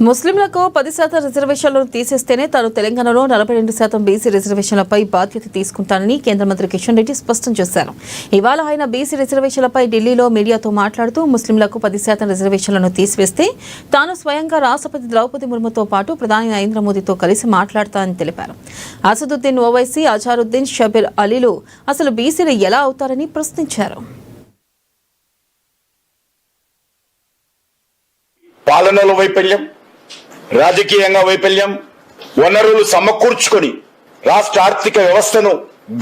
ముస్లింలకు 10% రిజర్వేషన్లను తీసేస్తేనే తాను తెలంగాణలో 42% బీసీ రిజర్వేషన్లపై బాధ్యత తీసుకుంటానని కేంద్ర మంత్రి కిషన్ రెడ్డి స్పష్టం చేశారు. ఇవాళ ఆయన బీసీ రిజర్వేషన్లపై ఢిల్లీలో మీడియాతో మాట్లాడుతూ ముస్లింలకు 10% రిజర్వేషన్లను తీసివేస్తే తాను స్వయంగా రాష్ట్రపతి ద్రౌపది ముర్ముతో పాటు ప్రధాని నరేంద్ర మోదీతో కలిసి మాట్లాడతానని తెలిపారు. అసదుద్దీన్ ఓవైసీ, అజారుద్దీన్, షబీర్ అలీలు అసలు బీసీలు ఎలా అవుతారని ప్రశ్నించారు. పాలనలో వైఫల్యం, రాజకీయంగా వైఫల్యం, వనరులు సమకూర్చుకొని రాష్ట్ర ఆర్థిక వ్యవస్థను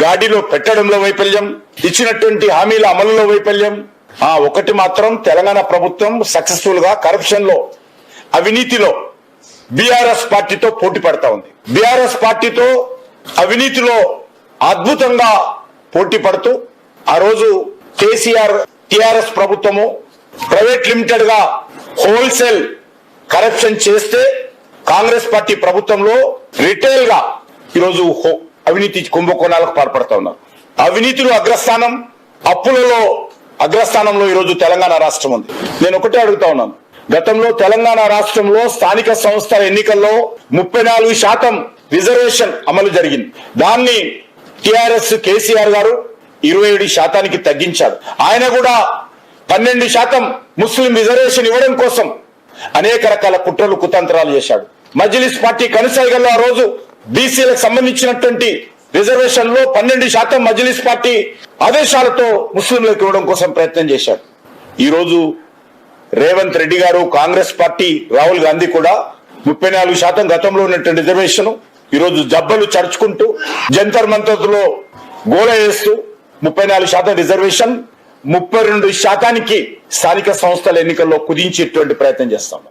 గాడిలో పెట్టడంలో వైఫల్యం, ఇచ్చినటువంటి హామీల అమలులో వైఫల్యం. ఒకటి మాత్రం తెలంగాణ ప్రభుత్వం సక్సెస్ఫుల్ గా కరప్షన్ లో, అవినీతిలో బీఆర్ఎస్ పార్టీతో పోటీ పడతా ఉంది. బీఆర్ఎస్ పార్టీతో అవినీతిలో అద్భుతంగా పోటీ పడుతూ ఆ రోజు కేసీఆర్ టిఆర్ఎస్ ప్రభుత్వము ప్రైవేట్ లిమిటెడ్ గా హోల్సేల్ కరప్షన్ చేస్తే కాంగ్రెస్ పార్టీ ప్రభుత్వంలో రిటైల్ గా ఈరోజు అవినీతి కుంభకోణాలకు పాల్పడతా ఉన్నారు. అవినీతిలో అగ్రస్థానం, అప్పులలో అగ్రస్థానంలో ఈరోజు తెలంగాణ రాష్ట్రం ఉంది. నేను ఒకటే అడుగుతా ఉన్నాను, గతంలో తెలంగాణ రాష్ట్రంలో స్థానిక సంస్థల ఎన్నికల్లో 34% రిజర్వేషన్ అమలు జరిగింది. దాన్ని టిఆర్ఎస్ కేసీఆర్ గారు 27% తగ్గించాడు. ఆయన కూడా 12% ముస్లిం రిజర్వేషన్ ఇవ్వడం కోసం అనేక రకాల కుట్రలు కుతంత్రాలు చేశాడు. మజ్లిస్ పార్టీ కనుసైగల్లో ఆ రోజు బీసీలకు సంబంధించినటువంటి రిజర్వేషన్ లో 12% మజ్లిస్ పార్టీ ఆదేశాలతో ముస్లింలకు ఇవ్వడం కోసం ప్రయత్నం చేశాడు. ఈ రోజు రేవంత్ రెడ్డి గారు, కాంగ్రెస్ పార్టీ, రాహుల్ గాంధీ కూడా 34% గతంలో ఉన్నటువంటి రిజర్వేషన్ ఈ రోజు జబ్బలు చరుచుకుంటూ జంతర్ మంతర్లో గోల వేస్తూ 34% రిజర్వేషన్ 32% స్థానిక సంస్థల ఎన్నికల్లో కుదించేటువంటి ప్రయత్నం చేస్తాం.